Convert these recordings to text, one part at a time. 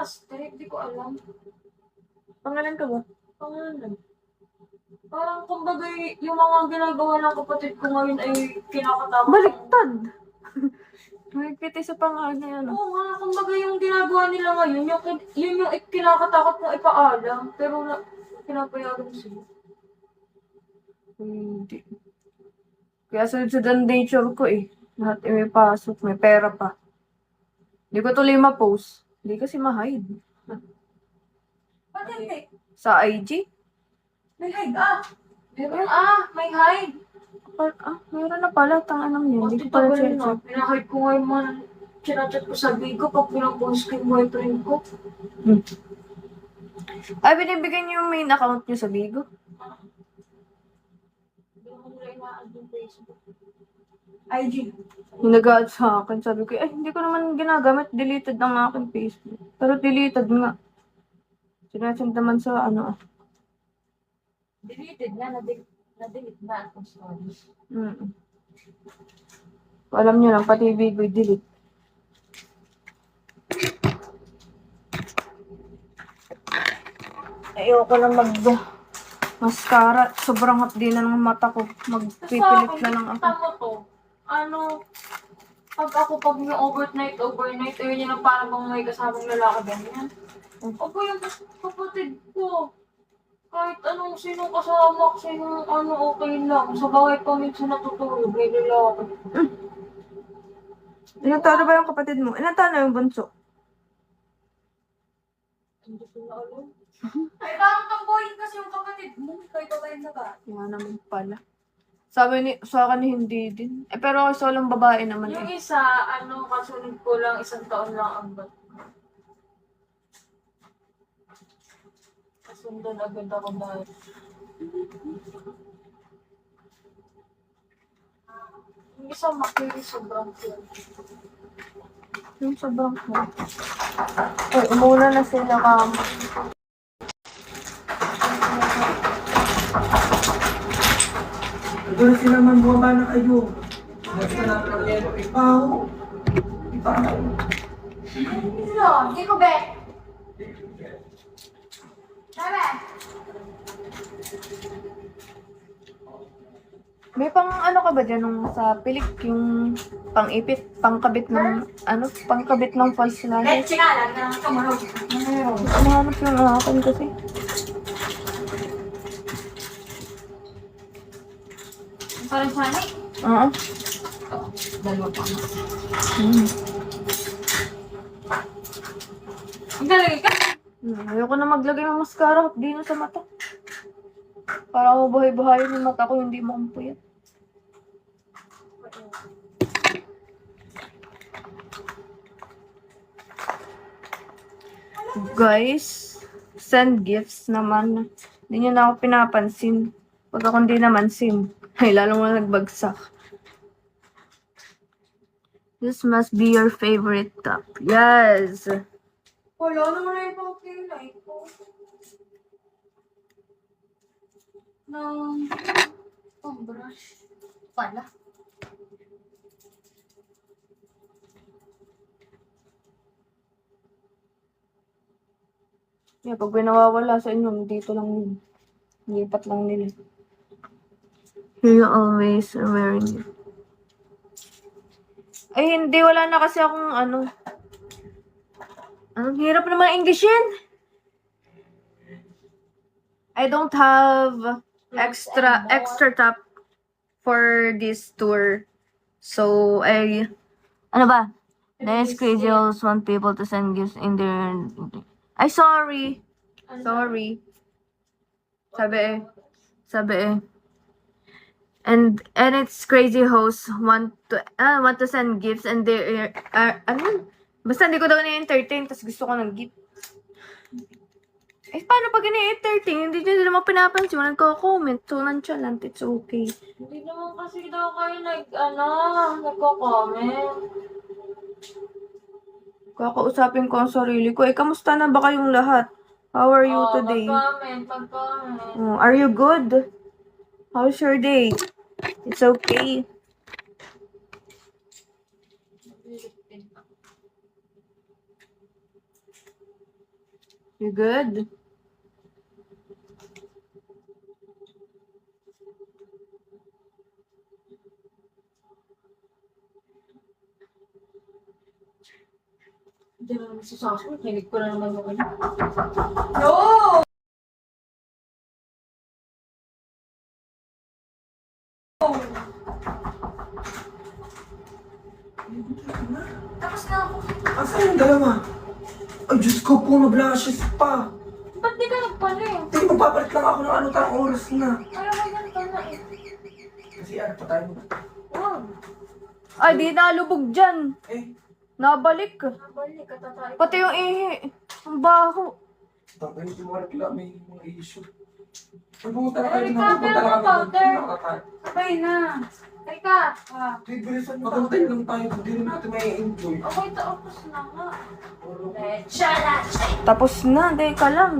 Astrid, di ko alam. Pangalan ka ba? Pangalan. Parang kumbaga yung mga ginagawa ng kapatid ko ngayon ay kinakatakot. Baliktad! Mahigpit sa pangalan na yan. Oo nga, kumbaga yung ginagawa nila ngayon, yun yung kinakatakot kong ipaalam. Pero pinapayagan sila. Hindi. Kaya sunod ang nature ko eh. Lahat may pasok, may pera pa. Hindi ko tuloy ma-post. Hindi kasi ma-hide. Ba't hindi? Sa IG? May hide may hide. Meron na pala. Tangan yun. O, Hindi ko pala titagal na. check. Pinahide ko ngayon man. Chinachat ko sa Bigo pag pinapost ko yung boyfriend ko. Ay, binibigyan niyo yung main account niyo sa Bigo? Hindi ko nila ina-add yung Facebook. IG. Yung nag-add sa akin, sabi ko, ay, hindi ko naman ginagamit. Deleted ang aking Facebook. Pero deleted nga. Sinasend naman sa Deleted na, na-delete na ang stories. Alam niyo lang, pati Bigo delete. Ayoko na mascara. Sobrang hapdi na ng mata ko. Magpipilit na lang ako. Tama to. Pag yung overnight, ayun yun ang parang bang may kasamang lalaki ganyan. Opo, yung kapatid ko. Kahit anong sinong kasama, okay lang. Sa bahay pa minsan natutulog, may lalaki. Ilang taon na ba yung kapatid mo? Ilang taon na yung bunso? Hindi ko na alam. Ay, parang tamboyin kasi yung kapatid mo. Kahit babae na ba? Yan naman pala. Sa akin hindi din. Pero ako lang babae naman Yung eh. isa, kasunod ko lang, 1 taon lang ang bat. Kasundan agad ako dahil. Yung isa makiri sobrang cute. Yung sobrang cool. Ay, umuna na sila kamo. Doon sila man bumaba na kayo. Basta na ng yelo. Ipaw. Hindi ko bet. Dame. May ano ka ba dyan nung sa pilik yung pangkabit ng false lashes? Let's nga lang ng kamarog. Mayroon. Umahanap yung akin kasi. Parang sani. Oo. Dalawa pa. Ang galing ka. Ayoko na maglagay ng mascara. Di na sa mata. Para mabuhay-buhayin yung mata ko, hindi makumpuyat. Guys, send gifts naman. Hindi nyo na ako pinapansin. Pag ako hindi namansin, ay lalo mo nagbagsak. This must be your favorite top. Yes! Wala naman na yung pang-kilay ko. Ng pang-brush. Pala. Yeah, pag pinawawala sa inyo, dito lang yun. Lipat lang nila. You always wearing it. Ay, hindi. Wala na kasi akong Anong hirap naman English yan. I don't have extra top for this tour. So, ano ba? That's crazy. I also want people to send gifts in their... Ay, sorry. Sorry. Sabi eh. And it's crazy hosts want to send gifts and they basta hindi ko daw na-entertain tas gusto ko ng gift. Eh, paano pag ini-entertain? Hindi nyo naman pinapansin. Walang nagko-comment. So, nonchalant. It's okay. Hindi naman kasi daw kayo nagko-comment. Kakausapin ko ang sarili ko. Eh, kamusta na ba kayong lahat? How are you today? Mag-comment. Are you good? How's your day? It's okay. You good? Hindi na naman si Sasha. Hinig ko na naman yung ano. No! Tapos na ako. Asan yung dalawa? Ay, Diyos ko po, na-blushes pa. Ba't di ka nagpalit? Hindi, magpapalit lang ako ng ano, tarang oras na. Kaya mo ganito na eh. Kasi ano pa tayo? Wow. Ay, di nalubog dyan. Eh, Nabalik. Nabalik, katatay. Pati yung ihi. Ang baho. tapos yung mga reklamo, may mga issue. Ay, pumunta na kayo. Erika, Pumunta pero na kami. powder. Nakakatayo. Sabay na. Erika. Hey, bilisan mo. Magantay lang tayo. Hindi rin natin may enjoy. Okay, tapos na nga. Leche. Tapos na, ka lang.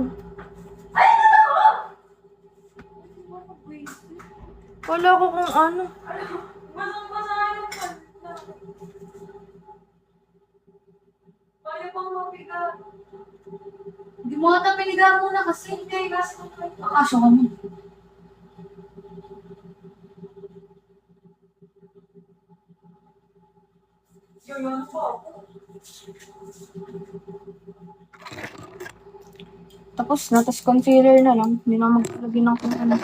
Ay, ano? Wala ko kung ano. Basang-basa yung pagka. Kaya pang mabigat. Hindi mo ata pinigaan muna kasi hindi gas ko. Akasya ka mo. Yun po ako. Tapos na, tapos concealer na lang. Hindi na maglalagay ng kung ano.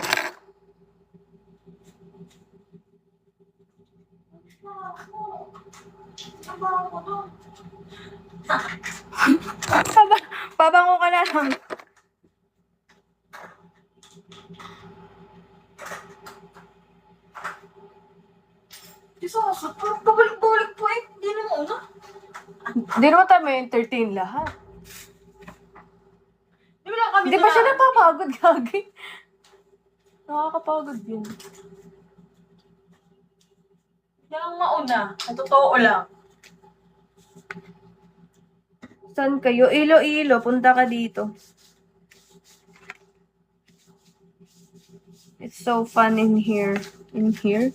Trabaho ko doon. Pabango ka na lang. Diyos ako, pabalik-balik po eh. Hindi na muna. Hindi naman tayo may entertain lahat. Di ba lang kami Hindi ba siya napapagod, Gagi? Nakakapagod yun. Hindi lang mauna. Ang totoo lang. Saan kayo? Iloilo, punta ka dito. It's so fun in here. In here?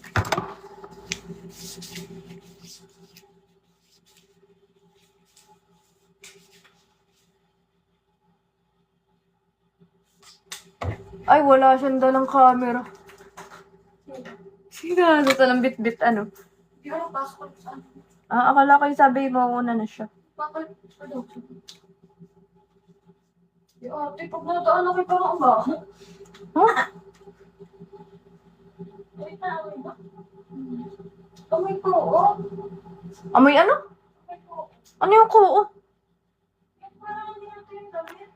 Ay, wala siyang dalang camera. Sigurado talang bit-bit ano. Hindi ako pasok sa ano. Ah, akala ko yung sabi mo una na siya. Bakit? Ano? Di ate, pag nadaan ako parang umaho. Huh? Wait na, amoy ba? Amoy ko, oh. Amoy ano? Amoy ko. Ano yung kuo? Parang hindi natin yung damit.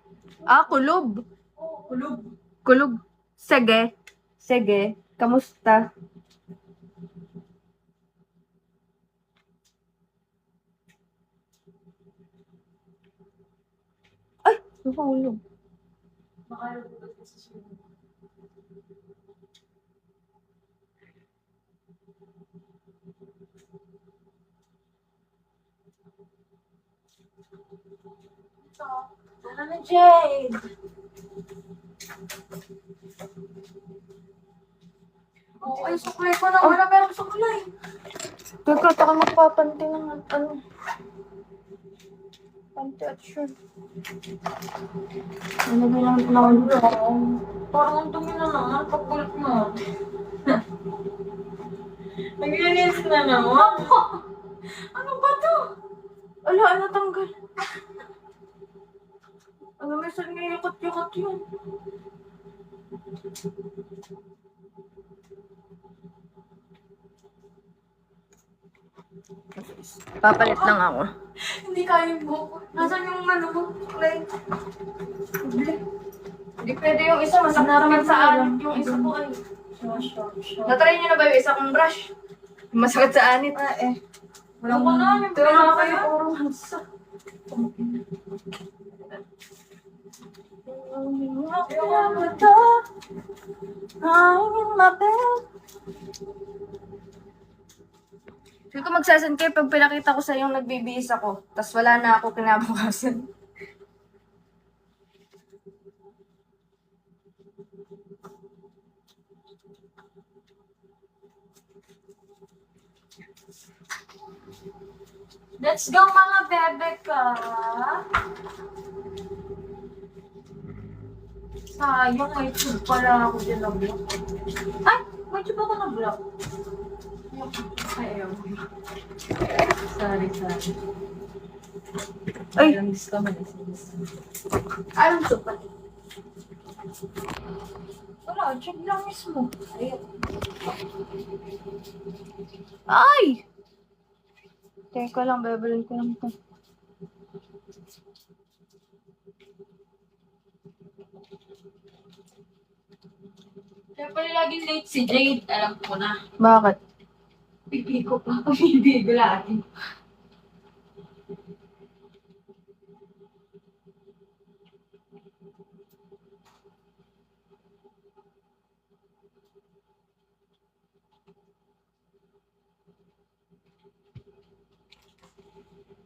Ah, kulob. Oo, kulog. Kulog. Sige. Sige. Kamusta? Ay! Nahulog. Makalabot ka sa sunod. Ito. Sana na, Jade. Oo, ay, suklay ko na. Wala merong suklay. Teka, taka magpapanti ng ano. Panty at shirt. Ano ba lang naman? Parang ang dumi na naman. Pagkulit mo. Naglinis na naman. Ano ba to? Ala, ano tanggal? Ano may saan nga yakot-yakot yun? Papalit lang ako. Hindi kaya mo. Nasaan yung ano mo? Suklay. Hindi pwede yung isa, masakit sa anit yung isa ko ay. Natry niyo na ba yung isa kong brush? Masakit sa anit. Ah, eh. Walang Ako na, yung Ito nga kayo, pinaka- puro hansa. Feel ko magsasan kayo pag pinakita ko sa yung nagbibihis ako. Tapos wala na ako kinabukasan. Let's go mga bebe ka. Sayang, may tube pala ako dyan na block. Ay! May tube ako na block. Ay, ayaw. Sorry. Ay! Miss ka man. Anong tube pala? Wala, tube lang mismo. Ayaw. Ay! Teka lang, beberin ko lang ito. Kaya pala laging late si Jade. Alam ko na. Bakit? Pipi ko pa. Pipi ko lagi.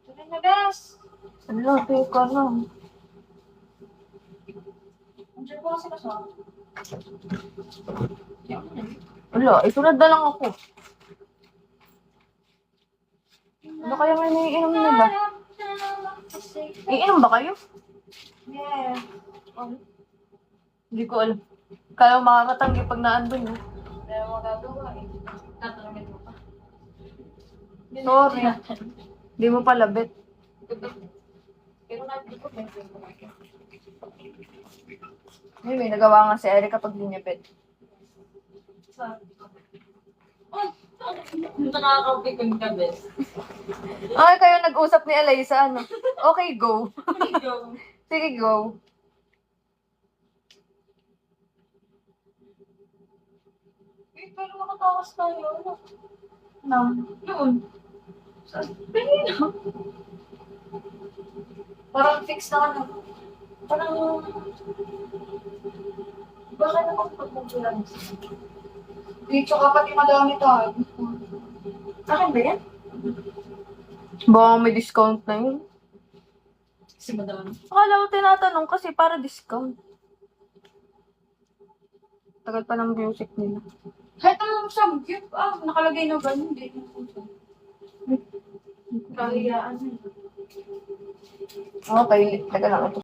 Tuloy na, guys. Ano, teka lang. Andiyan po kasi kasama. Wala, isunod na lang ako. Ano kaya may naiinom nila? Iinom ba kayo? Yeah. Hindi ko alam. Kaya makakatanggi pag naandun. Pero magagawa eh. Tatanungin mo pa. Sorry. Hindi mo pala bet. Pero hindi ko bet. May nagawa nga si Erica pag di niya bet. Oh, nakakapikon ka, bes. Ay, kayo nag-usap ni Eliza, ano? Okay, go. Ikaw. Sige, go. Eh, pero makatawas tayo. Ano? Yun. Pwede na. Parang fix na ano. Parang... Baka naman pagpupulan. Dito ka pati madami tayo. Akin ba yan? Baka may discount na yun. Kasi madami. Akala ko tinatanong kasi para discount. Tagal pa ng music nila. Kahit anong subject, nakalagay na ba? Hindi. Kahiyaan. Okay, taga lang ito.